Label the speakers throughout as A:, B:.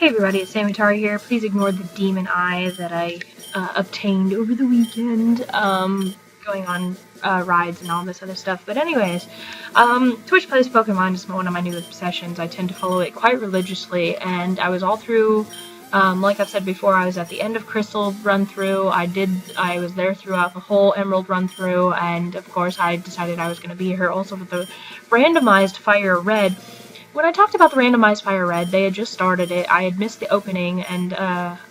A: Hey everybody, it's Samitari here. Please ignore the demon eye that I obtained over the weekend, going on rides and all this other stuff. But anyways, Twitch Plays Pokemon is one of my new obsessions. I tend to follow it quite religiously, and I was all through, like I've said before, I was at the end of Crystal run-through. I was there throughout the whole Emerald run-through, and of course I decided I was going to be here also with the Randomized FireRed. When I talked about the Randomized FireRed, they had just started it. I had missed the opening, and,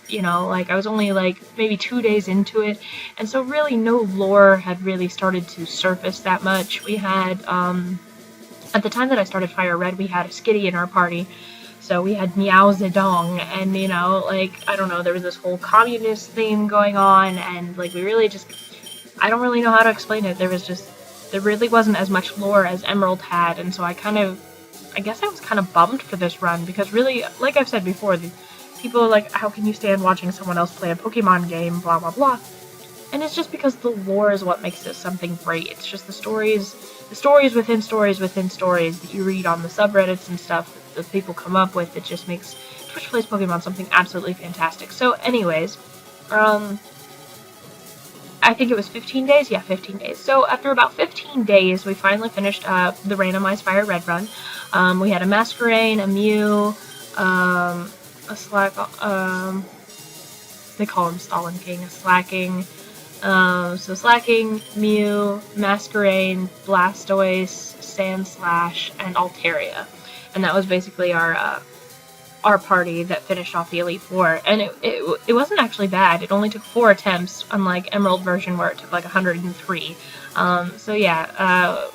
A: you know, like, I was only, like, maybe 2 days into it, and so really no lore had really started to surface that much. We had, at the time that I started FireRed, we had a Skitty in our party, so we had Meow Zedong, and, you know, like, I don't know, there was this whole communist theme going on, and, like, we really just, I don't really know how to explain it. There really wasn't as much lore as Emerald had, and so I guess I was kind of bummed for this run, because really, like I've said before, the people are like, how can you stand watching someone else play a Pokemon game, blah blah blah. And it's just because the lore is what makes it something great. It's just the stories within stories within stories that you read on the subreddits and stuff that people come up with. It just makes Twitch Plays Pokemon something absolutely fantastic. So anyways, I think it was 15 days? Yeah, 15 days. So after about 15 days, we finally finished the Randomized FireRed run. We had a Masquerain, a Mew, a Slack, they call him Stalin King, a Slacking. So Slacking, Mew, Masquerain, Blastoise, Sandslash, and Altaria. And that was basically our party that finished off the Elite Four, and it wasn't actually bad. It only took 4 attempts, unlike Emerald version where it took like 103. So yeah,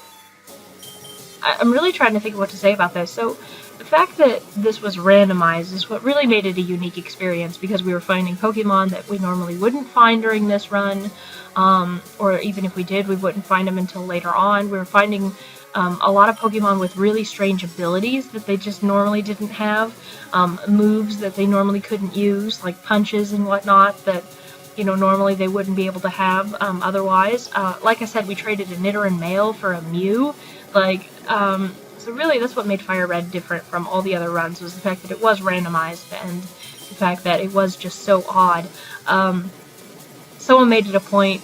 A: I'm really trying to think of what to say about this. So the fact that this was randomized is what really made it a unique experience, because we were finding Pokemon that we normally wouldn't find during this run, or even if we did, we wouldn't find them until later on. We were finding a lot of Pokemon with really strange abilities that they just normally didn't have, moves that they normally couldn't use, like punches and whatnot, that, you know, normally they wouldn't be able to have otherwise. Like I said, we traded a Nidoran male for a Mew, like, so really that's what made FireRed different from all the other runs, was the fact that it was randomized, and the fact that it was just so odd. Someone made it a point,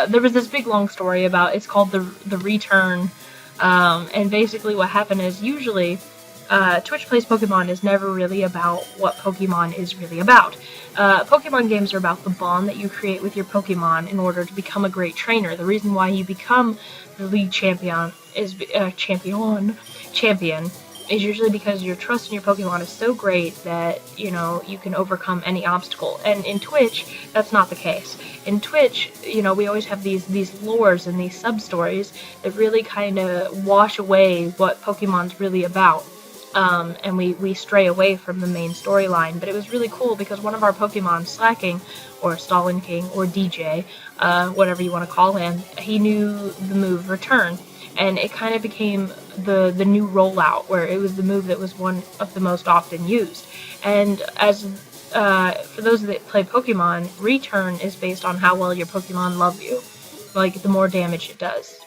A: there was this big long story about, it's called the Return, and basically what happened is, usually, Twitch Plays Pokemon is never really about what Pokemon is really about. Pokemon games are about the bond that you create with your Pokemon in order to become a great trainer. The reason why you become the league champion is usually because your trust in your Pokemon is so great that, you know, you can overcome any obstacle. And in Twitch, that's not the case. In Twitch, you know, we always have these lores and these sub-stories that really kind of wash away what Pokemon's really about. And we stray away from the main storyline. But it was really cool because one of our Pokemon, Slacking, or Stalin King, or DJ, whatever you want to call him, he knew the move Return. And it kind of became the new rollout, where it was the move that was one of the most often used. And as for those that play Pokemon, Return is based on how well your Pokemon love you. Like, the more damage it does.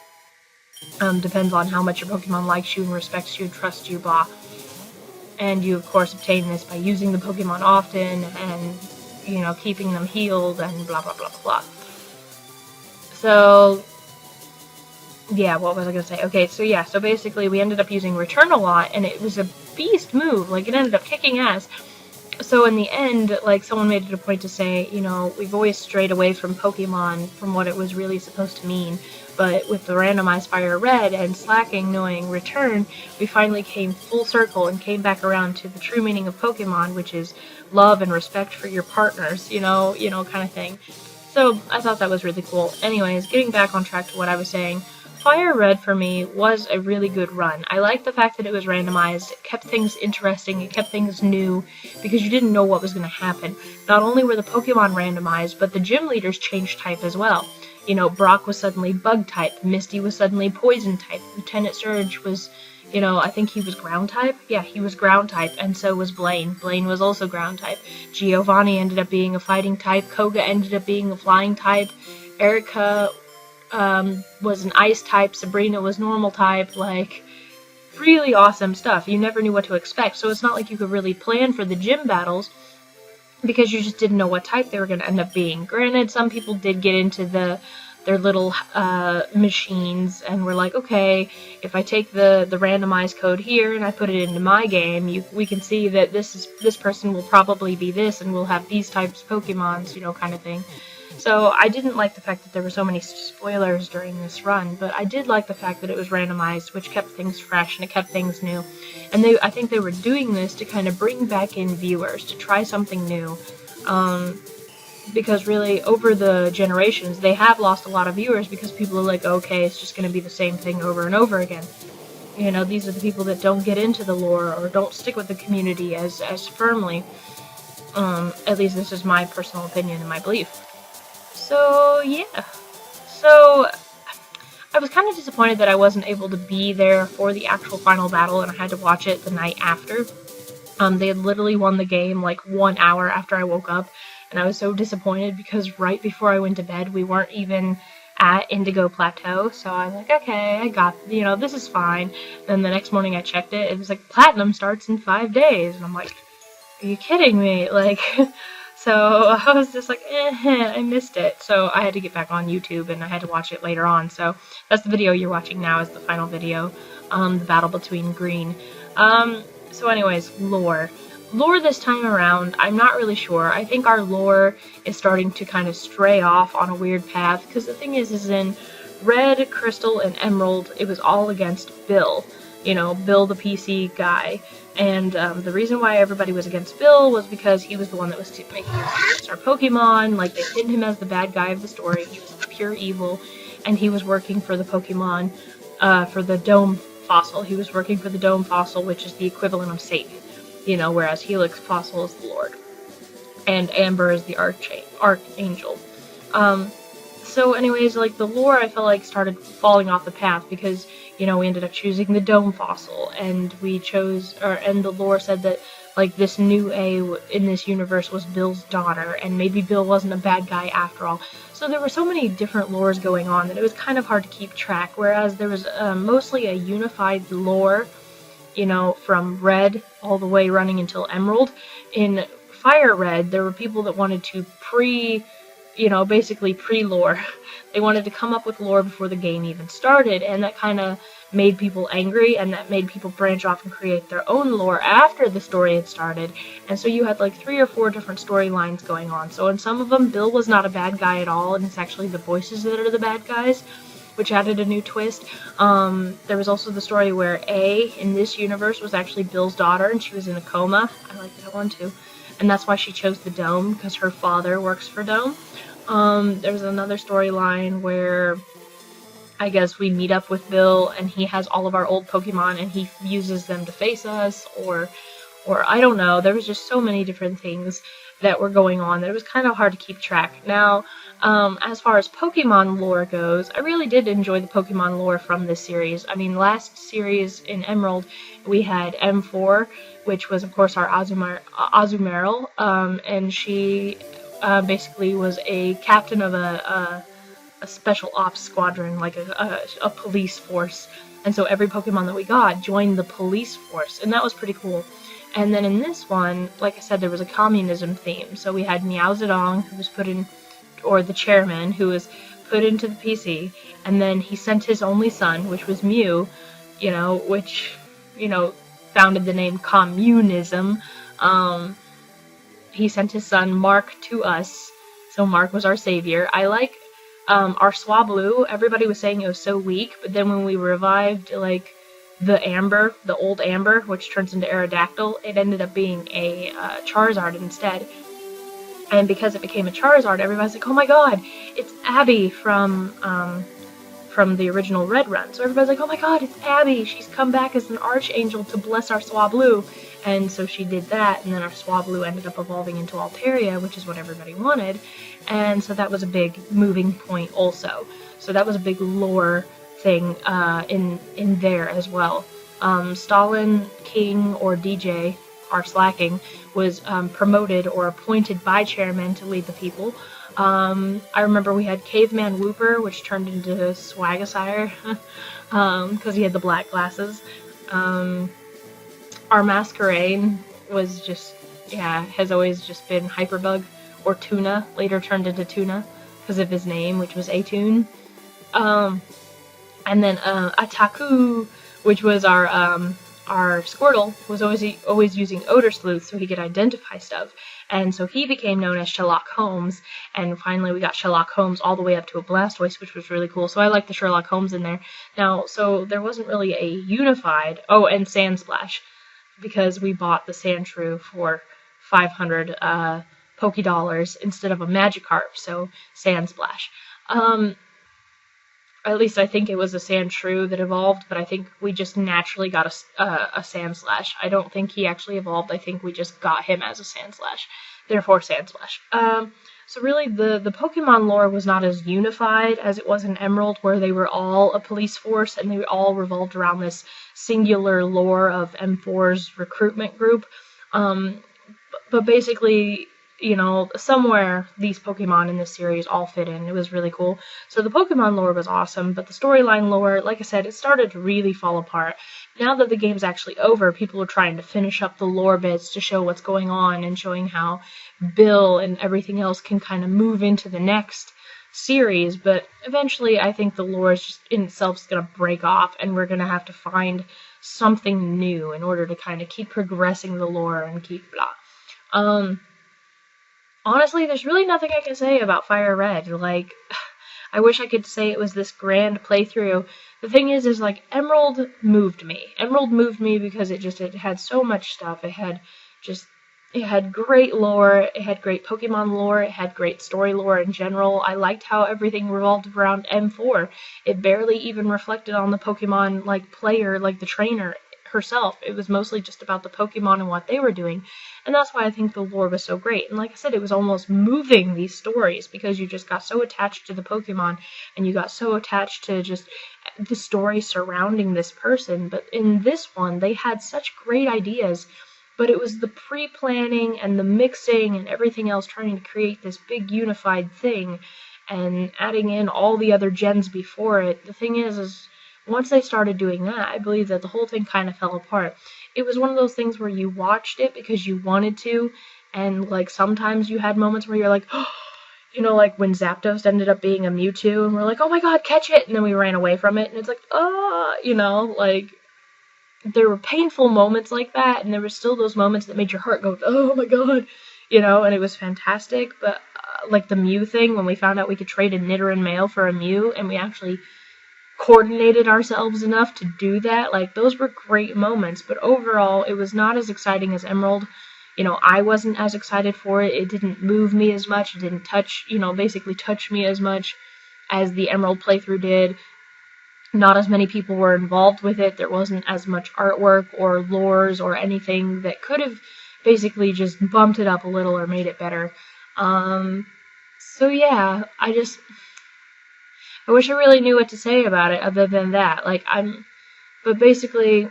A: Depends on how much your Pokemon likes you and respects you and trusts you, blah. And you, of course, obtain this by using the Pokemon often and, you know, keeping them healed and blah, blah, blah, blah, blah. So, yeah, what was I going to say? Okay, so yeah, so basically we ended up using Return a lot, and it was a beast move. Like, it ended up kicking ass. So in the end, like, someone made it a point to say, you know, we've always strayed away from Pokemon, from what it was really supposed to mean. But with the Randomized FireRed and Slacking knowing Return, we finally came full circle and came back around to the true meaning of Pokemon, which is love and respect for your partners, you know, kind of thing. So I thought that was really cool. Anyways, getting back on track to what I was saying, FireRed for me was a really good run. I liked the fact that it was randomized. It kept things interesting, it kept things new, because you didn't know what was going to happen. Not only were the Pokemon randomized, but the gym leaders changed type as well. You know, Brock was suddenly bug type, Misty was suddenly poison type, Lieutenant Surge was, you know, I think he was ground type? Yeah, he was ground type, and so was Blaine. Blaine was also ground type. Giovanni ended up being a fighting type, Koga ended up being a flying type, Erica was an ice type, Sabrina was normal type, like, really awesome stuff. You never knew what to expect, so it's not like you could really plan for the gym battles because you just didn't know what type they were going to end up being. Granted, some people did get into their little machines and were like, okay, if I take the randomized code here and I put it into my game, we can see that this person will probably be this and will have these types of Pokemons, kind of thing. So I didn't like the fact that there were so many spoilers during this run, but I did like the fact that it was randomized, which kept things fresh and it kept things new. And I think they were doing this to kind of bring back in viewers, to try something new. Because really, over the generations, they have lost a lot of viewers because people are like, okay, it's just going to be the same thing over and over again. These are the people that don't get into the lore or don't stick with the community as firmly. At least this is my personal opinion and my belief. So, yeah. So, I was kind of disappointed that I wasn't able to be there for the actual final battle and I had to watch it the night after. They had literally won the game like 1 hour after I woke up, and I was so disappointed because right before I went to bed, we weren't even at Indigo Plateau, so I was like, okay, I got, this is fine. Then the next morning I checked it, it was like, Platinum starts in 5 days, and I'm like, are you kidding me? Like, so I was just like, I missed it. So I had to get back on YouTube and I had to watch it later on. So that's the video you're watching now, is the final video, the battle between Green. So anyways, lore. Lore this time around, I'm not really sure. I think our lore is starting to kind of stray off on a weird path, because the thing is in Red, Crystal, and Emerald, it was all against Bill. Bill the PC guy. And the reason why everybody was against Bill was because he was the one that was making us our Pokemon. Like, they pinned him as the bad guy of the story. He was pure evil, and he was working for the Pokemon, for the Dome Fossil. He was working for the Dome Fossil, which is the equivalent of Satan. Whereas Helix Fossil is the Lord. And Amber is the Archangel. So anyways, like, the lore, I felt like started falling off the path because, we ended up choosing the Dome Fossil, and and the lore said that, like, this new A in this universe was Bill's daughter, and maybe Bill wasn't a bad guy after all. So there were so many different lores going on that it was kind of hard to keep track, whereas there was mostly a unified lore, from Red all the way running until Emerald. In FireRed, there were people that wanted to basically pre-lore. They wanted to come up with lore before the game even started, and that kind of made people angry, and that made people branch off and create their own lore after the story had started. And so you had like 3 or 4 different storylines going on. So in some of them, Bill was not a bad guy at all, and it's actually the voices that are the bad guys, which added a new twist. There was also the story where A, in this universe, was actually Bill's daughter, and she was in a coma. I like that one too. And that's why she chose the Dome, because her father works for Dome. There's another storyline where I guess we meet up with Bill and he has all of our old Pokemon and he uses them to face us, or I don't know. There was just so many different things that were going on that it was kind of hard to keep track. Now, as far as Pokemon lore goes, I really did enjoy the Pokemon lore from this series. I mean, last series in Emerald, we had M4, which was, of course, our Azumarill, and she basically was a captain of a special ops squadron, like a police force. And so every Pokemon that we got joined the police force, and that was pretty cool. And then in this one, like I said, there was a communism theme. So we had Meowzedong, who was put in, or the chairman, who was put into the PC, and then he sent his only son, which was Mew, which, founded the name communism. He sent his son Mark to us, so Mark was our savior. I like our Swablu. Everybody was saying it was so weak, but then when we revived, like, the Amber, the old Amber, which turns into Aerodactyl, it ended up being a Charizard instead. And because it became a Charizard, everybody's like, oh my god, it's Abby from the original Red Run. So everybody's like, oh my god, it's Abby, she's come back as an Archangel to bless our Swablu. And so she did that, and then our Swablu ended up evolving into Altaria, which is what everybody wanted. And so that was a big moving point also. So that was a big lore thing in there as well. Stalin, King, or DJ, our Slacking, was promoted or appointed by chairman to lead the people. I remember we had Caveman Wooper, which turned into Swagosire, because he had the black glasses. Our Masquerade was just, yeah, has always just been Hyperbug, or Tuna, later turned into Tuna because of his name, which was Atune. And then Ataku, which was our Squirtle, was always using Odor Sleuth so he could identify stuff. And so he became known as Sherlock Holmes, and finally we got Sherlock Holmes all the way up to a Blastoise, which was really cool. So I like the Sherlock Holmes in there. Now, so there wasn't really a unified... Oh, and Sandsplash, because we bought the Sandshrew for 500 Pokédollars instead of a Magikarp, so Sandsplash. At least I think it was a Sandshrew that evolved, but I think we just naturally got a Sandslash. I don't think he actually evolved. I think we just got him as a Sandslash. Therefore, Sandsplash. So really, the Pokemon lore was not as unified as it was in Emerald, where they were all a police force, and they all revolved around this singular lore of M4's recruitment group. But basically, you know, somewhere these Pokemon in this series all fit in. It was really cool. So the Pokemon lore was awesome, but the storyline lore, like I said, it started to really fall apart. Now that the game's actually over, people are trying to finish up the lore bits to show what's going on and showing how Bill and everything else can kind of move into the next series, but eventually I think the lore is just in itself is going to break off, and we're going to have to find something new in order to kind of keep progressing the lore and keep blah. Honestly, there's really nothing I can say about FireRed. Like, I wish I could say it was this grand playthrough. The thing is like, Emerald moved me. Emerald moved me because it had so much stuff. It had great lore, it had great Pokemon lore, it had great story lore in general. I liked how everything revolved around M4. It barely even reflected on the Pokemon, like, player, like the trainer herself. It was mostly just about the Pokemon and what they were doing, and that's why I think the lore was so great. And like I said, it was almost moving these stories, because you just got so attached to the Pokemon, and you got so attached to just the story surrounding this person. But in this one, they had such great ideas, but it was the pre-planning and the mixing and everything else trying to create this big unified thing, and adding in all the other gens before it. The thing is once they started doing that, I believe that the whole thing kind of fell apart. It was one of those things where you watched it because you wanted to, and like sometimes you had moments where you're like, oh, you know, like when Zapdos ended up being a Mewtwo, and we're like, oh my god, catch it, and then we ran away from it, and it's like, you know, like, there were painful moments like that, and there were still those moments that made your heart go, oh my god, you know, and it was fantastic. But like the Mew thing, when we found out we could trade a Nidoran male for a Mew, and we actually coordinated ourselves enough to do that, like, those were great moments. But overall, it was not as exciting as Emerald. You know, I wasn't as excited for it. It didn't move me as much. It didn't basically touch me as much as the Emerald playthrough did. Not as many people were involved with it. There wasn't as much artwork or lores or anything that could have basically just bumped it up a little or made it better. So yeah, I wish I really knew what to say about it other than that. Like, but basically,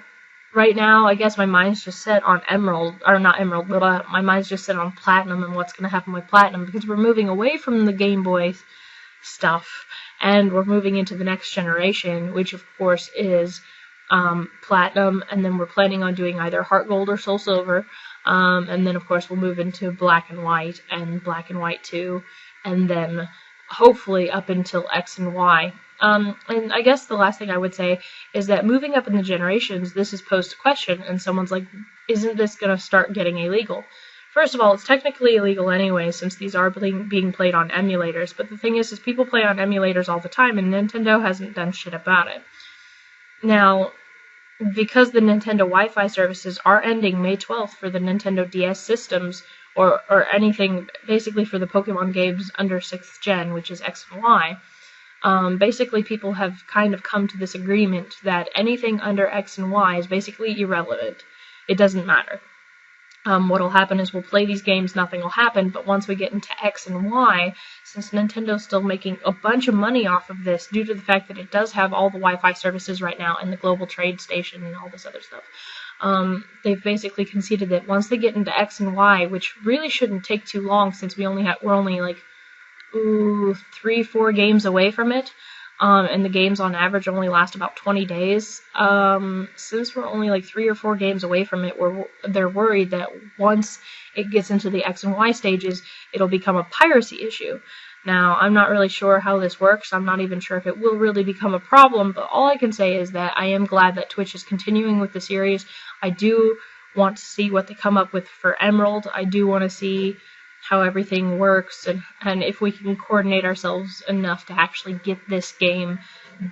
A: right now, I guess my mind's just set on Emerald, or not Emerald, but my mind's just set on Platinum and what's going to happen with Platinum, because we're moving away from the Game Boy stuff, and we're moving into the next generation, which of course is Platinum, and then we're planning on doing either Heart Gold or Soul Silver, and then of course we'll move into Black and White and Black and White 2, and then hopefully up until X and Y. And I guess the last thing I would say is that moving up in the generations, this has posed a question, and someone's like, isn't this going to start getting illegal? First of all, it's technically illegal anyway, since these are being played on emulators, but the thing is people play on emulators all the time, and Nintendo hasn't done shit about it. Now, because the Nintendo Wi-Fi services are ending May 12th for the Nintendo DS systems, or anything, basically for the Pokemon games under 6th gen, which is X and Y, basically people have kind of come to this agreement that anything under X and Y is basically irrelevant. It doesn't matter. What'll happen is we'll play these games, nothing will happen, but once we get into X and Y, since Nintendo's still making a bunch of money off of this, due to the fact that it does have all the Wi-Fi services right now, and the Global Trade Station, and all this other stuff, they've basically conceded that once they get into X and Y, which really shouldn't take too long, since we're only like 3-4 games away from it, and the games on average only last about 20 days. Since we're only like 3 or 4 games away from it, they're worried that once it gets into the X and Y stages, it'll become a piracy issue. Now, I'm not really sure how this works. I'm not even sure if it will really become a problem, but all I can say is that I am glad that Twitch is continuing with the series. I do want to see what they come up with for Emerald. I do want to see how everything works and if we can coordinate ourselves enough to actually get this game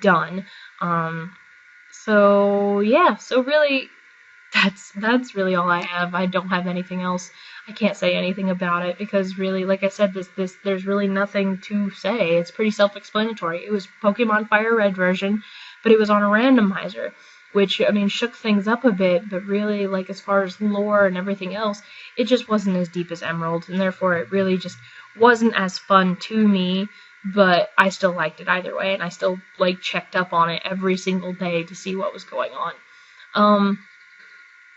A: done. So yeah, so really that's really all I have. I don't have anything else. I can't say anything about it because really, like I said, there's really nothing to say. It's pretty self-explanatory. It was Pokemon FireRed version, but it was on a randomizer, which, I mean, shook things up a bit, but really, like, as far as lore and everything else, it just wasn't as deep as Emerald, and therefore it really just wasn't as fun to me, but I still liked it either way, and I still, like, checked up on it every single day to see what was going on.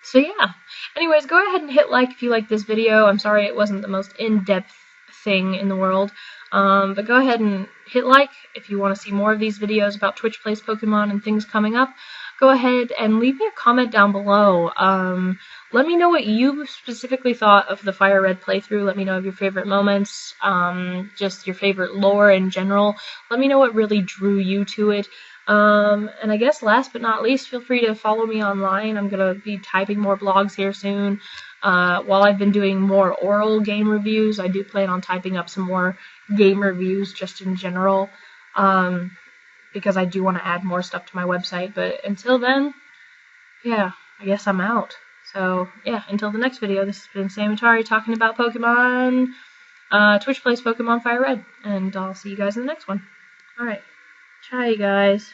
A: So yeah. Anyways, go ahead and hit like if you like this video. I'm sorry it wasn't the most in-depth thing in the world. But go ahead and hit like if you want to see more of these videos about Twitch Plays Pokemon and things coming up. Go ahead and leave me a comment down below. Let me know what you specifically thought of the FireRed playthrough. Let me know of your favorite moments, just your favorite lore in general. Let me know what really drew you to it. And I guess last but not least, feel free to follow me online. I'm going to be typing more blogs here soon. While I've been doing more oral game reviews, I do plan on typing up some more game reviews just in general, because I do want to add more stuff to my website. But until then, yeah, I guess I'm out. So, yeah, until the next video, this has been Samatari talking about Pokemon, Twitch Plays Pokemon FireRed, and I'll see you guys in the next one. Alright, ciao, you guys.